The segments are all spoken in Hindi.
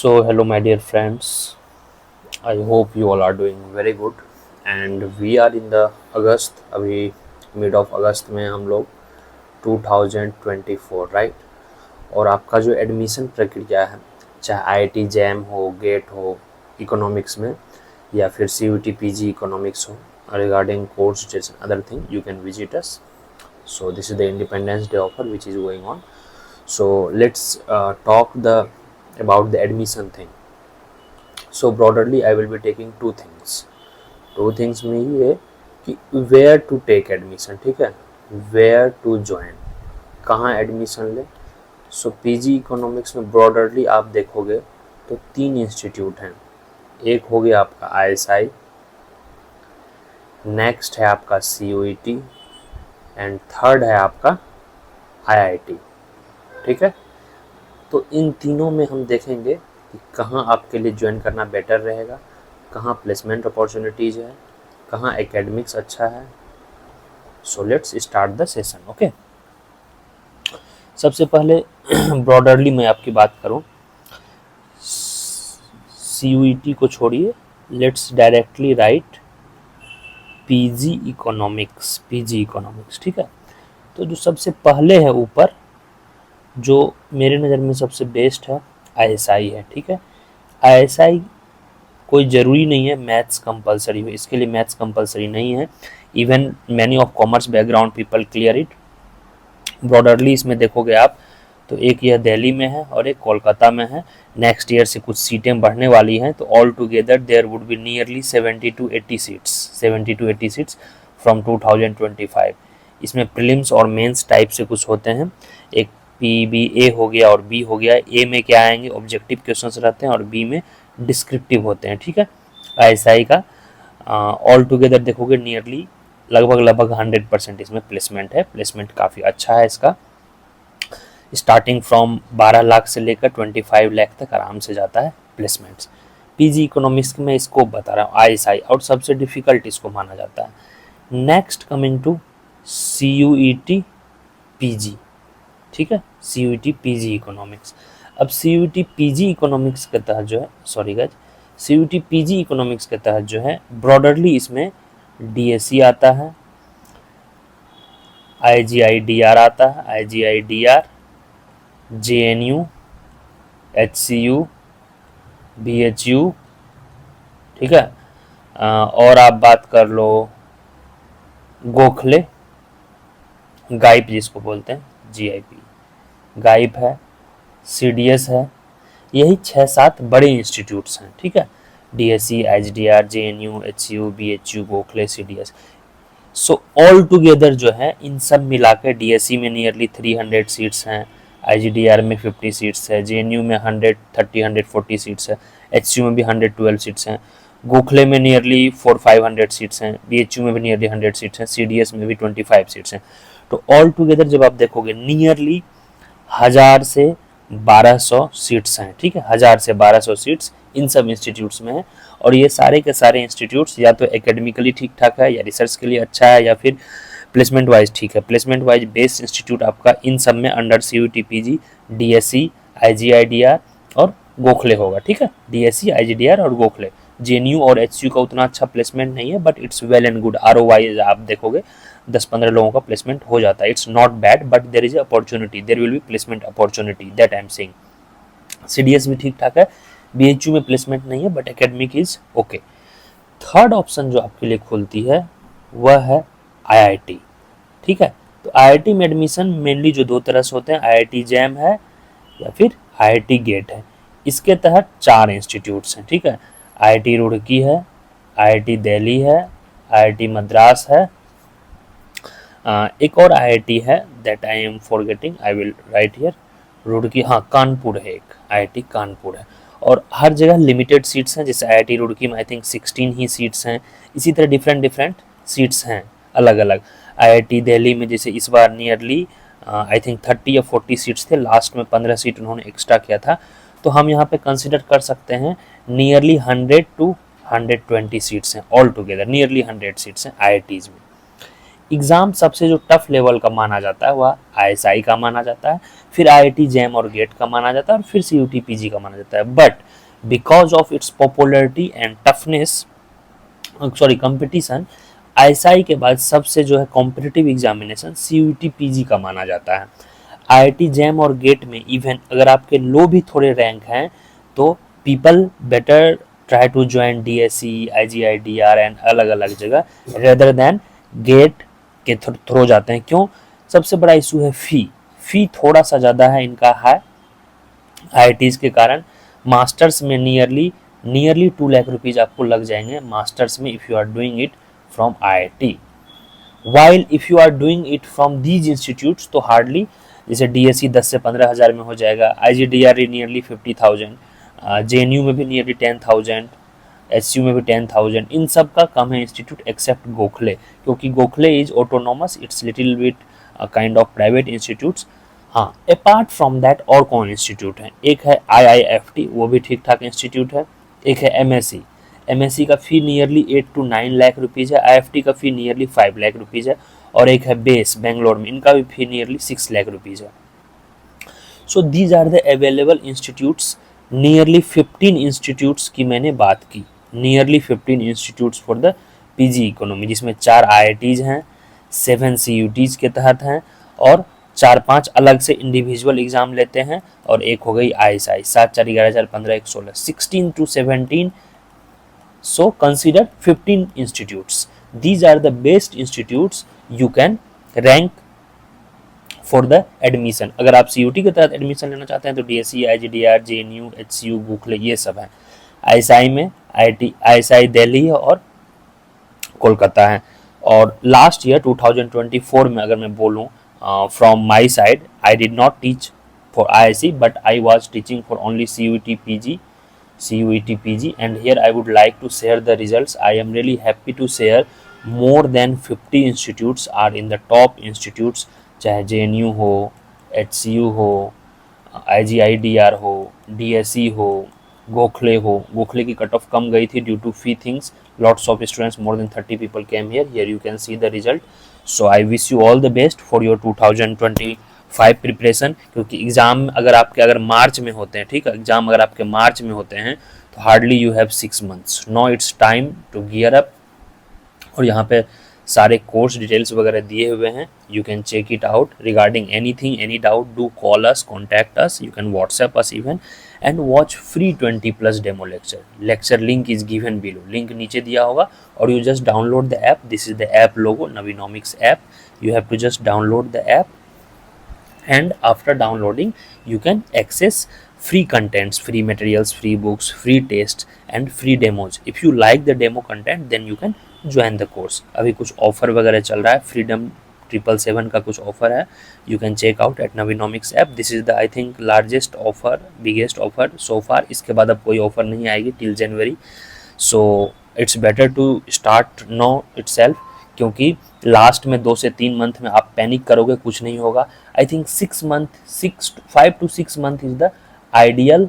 So hello my dear friends, I hope you all are doing very good and we are in the अगस्त, अभी मिड ऑफ अगस्त में हम लोग 2024 राइट। और आपका जो एडमिशन प्रक्रिया है, चाहे आईआईटी जैम हो, गेट हो इकोनॉमिक्स में, या फिर CUET PG इकोनॉमिक्स हो, regarding course details and other thing you can visit us. So this is the Independence Day offer which is going on. So let's talk about the admission thing. So broadly I will be taking two things में ये कि where to take admission, ठीक है, where to join, कहाँ एडमिशन ले। सो पीजी इकोनॉमिक्स में ब्रॉडरली आप देखोगे तो 3 इंस्टीट्यूट हैं। एक हो गया आपका ISI, नेक्स्ट है आपका CUET एंड थर्ड है आपका IIT, ठीक है। तो इन तीनों में हम देखेंगे कि कहाँ आपके लिए ज्वाइन करना बेटर रहेगा, कहाँ प्लेसमेंट अपॉर्चुनिटीज़ है, कहाँ एकेडमिक्स अच्छा है। So let's start the session. Okay, सबसे पहले ब्रॉडरली मैं आपकी बात करूँ, CUET को छोड़िए, let's directly right PG economics, ठीक है। तो जो सबसे पहले है ऊपर, जो मेरे नज़र में सबसे बेस्ट है, ISI है, ठीक है। ISI कोई ज़रूरी नहीं है मैथ्स कंपलसरी हो, इसके लिए मैथ्स कंपलसरी नहीं है। Even many of commerce background people clear it. Broadly इसमें देखोगे आप तो एक यह दिल्ली में है और एक कोलकाता में है। नेक्स्ट ईयर से कुछ सीटें बढ़ने वाली हैं, तो all together there would be nearly 70 to 80 seats from 2025। इसमें प्रीलिम्स और मेंस टाइप से कुछ होते हैं, एक PBA हो गया और B हो गया। ए में क्या आएंगे, ऑब्जेक्टिव क्वेश्चंस रहते हैं, और B में डिस्क्रिप्टिव होते हैं, ठीक है। ISI का ऑल टुगेदर देखोगे नियरली लगभग 100% इसमें प्लेसमेंट है। प्लेसमेंट काफ़ी अच्छा है इसका, स्टार्टिंग फ्रॉम 12 लाख से लेकर 25 लाख तक आराम से जाता है प्लेसमेंट्स। पीजी इकोनॉमिक्स में इसको बता रहा हूँ ISI, और सबसे डिफ़िकल्ट इसको माना जाता है। Next coming to CUET PG, ठीक है, CUET PG इकोनॉमिक्स। अब CUET PG इकोनॉमिक्स के तहत जो है, sorry guys, CUET PG economics के तहत जो है ब्रॉडरली इसमें DSE आता है, IGI-DR आता है, IGI-DR, JNU, HCU, BHU, ठीक है। और आप बात कर लो गोखले, गाइप जिसको बोलते हैं, GIP, गाइप है, CDS है। यही 6-7 बड़े इंस्टीट्यूट्स हैं, ठीक है। DSE, IGDR, JNU, HCU, BHU, Gokhale, CDS। So all together जो है इन सब मिला के DSE में नियरली 300 सीट्स हैं, IGDR में 50 सीट्स है, JNU में 140 सीट्स है, HCU में भी 112 सीट्स हैं, गोखले में नियरली 400-500 सीट्स हैं, BHU में भी नियरली 100 सीट्स हैं, CDS में भी 25 सीट्स हैं। तो ऑल टुगेदर जब आप देखोगे नियरली 1000 से 1200 सीट्स हैं, ठीक है। 1000 से 1200 सीट्स इन सब इंस्टीट्यूट्स में है, और ये सारे के सारे इंस्टीट्यूट्स या तो एकेडमिकली ठीक ठाक है, या रिसर्च के लिए अच्छा है, या फिर प्लेसमेंट वाइज ठीक है। प्लेसमेंट वाइज बेस्ट इंस्टीट्यूट आपका इन सब में under CUET PG, DSE, IGI-DR और गोखले होगा, ठीक है। DSE, IGDR और गोखले। JNU और HCU का उतना अच्छा प्लेसमेंट नहीं है, but it's well and good. ROI आप देखोगे 10-15 लोगों का प्लेसमेंट हो जाता है। It's not bad, but there is opportunity, there will be placement opportunity, that I am saying. CDS भी ठीक ठाक है, BHU में प्लेसमेंट नहीं है, but academic is okay. Third option जो आपके लिए खुलती है वह है IIT, ठीक है। तो IIT में एडमिशन मेनली जो 2 तरह से होते हैं, IIT जैम है या फिर IIT गेट है। इसके तहत 4 इंस्टीट्यूट्स हैं, ठीक है। IIT रुड़की है, IIT दिल्ली है, IIT मद्रास है, एक और IIT है that I am forgetting, I will write here, Roorkee, हाँ कानपुर है एक, IIT कानपुर है। और हर जगह लिमिटेड सीट्स हैं, जैसे IIT रुड़की में आई थिंक 16 ही सीट्स हैं। इसी तरह डिफरेंट सीट्स हैं अलग अलग। IIT दिल्ली में जैसे इस बार नियरली आई थिंक 30 या 40 सीट्स थे, लास्ट में 15 सीट उन्होंने एक्स्ट्रा किया था। तो हम यहाँ पे कंसिडर कर सकते हैं नियरली 100 to 120 सीट्स हैं ऑल टुगेदर, नियरली 100 सीट्स हैं IITs में। एग्ज़ाम सबसे जो टफ लेवल का माना जाता है वह ISI का माना जाता है, फिर IIT जैम और गेट का माना जाता है, और फिर CUT PG का माना जाता है। But because of its popularity and toughness, sorry competition, ISI के बाद सबसे जो है कॉम्पिटिटिव एग्जामिनेशन CUT PG का माना जाता है। IIT जैम और गेट में इवन अगर आपके लो भी थोड़े रैंक हैं तो people better try to join DSE, IGI, DR and अलग अलग जगह रेदर देन गेट के थ्रो जाते हैं। क्यों? सबसे बड़ा इशू है फी थोड़ा सा ज़्यादा है इनका हाई IITs के कारण। मास्टर्स में नियरली 2 लाख रुपीज़ आपको लग जाएंगे मास्टर्स में, if you are doing it from IIT। While if you are doing it from these institutes तो हार्डली, जैसे DSE 10 से 15 हज़ार में हो जाएगा, IGDRE नियरली 50,000, JNU में भी नियरली 10,000, SU में भी 10,000। इन सब का कम है इंस्टीट्यूट एक्सेप्ट गोखले, क्योंकि Gokhale is autonomous, it's little bit kind of private institutes. हाँ, अपार्ट फ्रॉम दैट और कौन इंस्टीट्यूट है? एक है IIFT, वो भी ठीक ठाक इंस्टीट्यूट है। एक है MSc का फ़ी नियरली 8 to 9 लाख रुपीज़ है। IFT का फ़ी नियरली 5 लाख रुपीज़ है। और एक है बेस बेंगलोर में, इनका भी फ़ी नियरली 6 लाख रुपीज़ है। So these are the available institutes. Nearly 15 institutes की मैंने बात की, nearly 15 institutes for the PG economy, जिसमें 4 IITs हैं, 7 CUTs के तहत हैं, और 4-5 अलग से इंडिविजुअल एग्जाम लेते हैं, और एक हो गई ISI। 7, 4, 11, 4, 15, 1, 16, 16 to 17। So consider 15 institutes. These are the best institutes you can rank for the admission। अगर आप CUT के तहत एडमिशन लेना चाहते हैं तो DSE, IGDR, JNU, HCU, Gokhale ये सब हैं। ISI में ISI दिल्ली है और कोलकाता है। और लास्ट ईयर 2024 में अगर मैं बोलूँ, from my side I did not teach for ISC, but I was teaching for only CUET PG, and here I would like to share the results. I am really happy to share more than 50 institutes are in the top institutes, चाहे JNU हो, HCU हो, IGIDR हो, DSE हो, गोखले की कट ऑफ कम गई थी due to fee things. Lots of students, more than 30 people came here you can see the result। so I wish you all the best for your 2025 preparation. क्योंकि एग्ज़ाम अगर मार्च में होते हैं, ठीक है, एग्ज़ाम अगर आपके मार्च में होते हैं तो hardly you have 6 months। Now it's time to gear up. और यहाँ पे सारे कोर्स डिटेल्स वगैरह दिए हुए हैं, you can check it out. Regarding anything, any doubt, do call us, contact us, you can WhatsApp us even, and watch free 20+ demo lecture link is given below, link नीचे दिया होगा, और you just download the app. This is the app logo, NviNomics App। you have to just download the app, and after downloading you can access free contents, free materials, free books, free tests and free demos। if you like the demo content then you can join the course। अभी कुछ ऑफर वगैरह चल रहा है, फ्रीडम 777 का कुछ ऑफर है, you can check out at NviNomics App। This is the I think largest offer, biggest offer so far. इसके बाद अब कोई ऑफर नहीं आएगी टिल जनवरी। So it's better to start now itself, क्योंकि लास्ट में 2 से 3 मंथ में आप पैनिक करोगे, कुछ नहीं होगा। I think 5 to 6 month is the ideal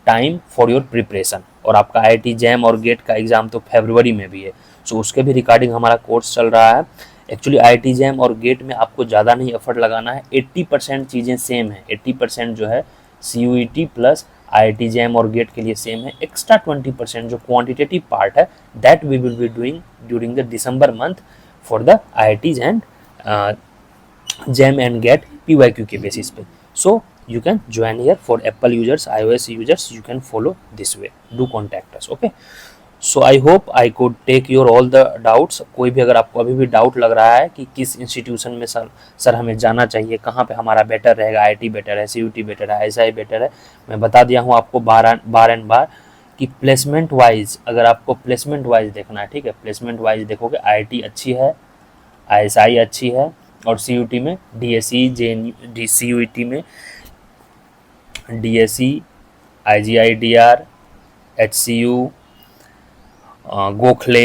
time for your preparation. और आपका IIT जैम और गेट का एग्जाम तो फरवरी में भी है, सो उसके भी रिगार्डिंग हमारा कोर्स चल रहा है। एक्चुअली IIT जैम और गेट में आपको ज़्यादा नहीं एफर्ट लगाना है, 80% चीज़ें सेम है। 80% जो है CUET प्लस IIT जैम और गेट के लिए सेम है। एक्स्ट्रा 20% जो क्वांटिटेटिव पार्ट है that we will be doing during the December month for the IITs and JAM and GAT PYQ के basis पे। So you can join here। for Apple users, iOS users, you can follow this way। do contact us, okay। so I hope I could take your all the doubts। कोई भी अगर आपको अभी भी डाउट लग रहा है कि किस इंस्टीट्यूशन में सर हमें जाना चाहिए, कहाँ पे हमारा बेटर रहेगा, IIT बेटर है, CUT बेटर है, ISI बेटर है, मैं बता दिया हूँ आपको बार एंड बार कि प्लेसमेंट वाइज, अगर आपको प्लेसमेंट वाइज देखना है, ठीक है, प्लेसमेंट वाइज देखोगे IIT अच्छी है, ISI अच्छी है, और CUT में DSE, JNU, CUET में DSE, IGIDR, HCU, गोखले,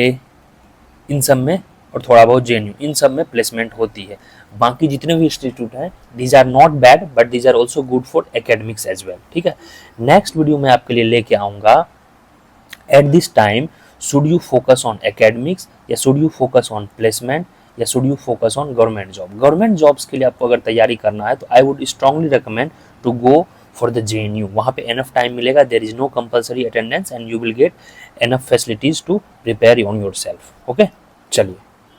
इन सब में, और थोड़ा बहुत JNU, इन सब में प्लेसमेंट होती है। बाकी जितने भी इंस्टीट्यूट हैं these are not bad but these are also good for academics as well, ठीक है। नेक्स्ट वीडियो में आपके लिए लेके आऊँगा at this time should you focus on academics या should you focus on placement या should you focus on government job? Government jobs के लिए आपको अगर तैयारी करना है तो I would strongly recommend to go for the JNU। वहाँ पे एनफ टाइम मिलेगा, there is no compulsory attendance and you will get enough facilities to prepare on your self. Okay, चलिए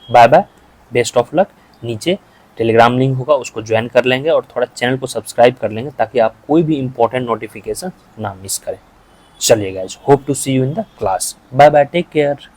bye bye, best of luck. नीचे टेलीग्राम लिंक होगा, उसको ज्वाइन कर लेंगे और थोड़ा चैनल को सब्सक्राइब कर लेंगे ताकि आप कोई भी इंपॉर्टेंट नोटिफिकेशन ना मिस करें। चलिए guys, hope to see you in the class. Bye bye, take care.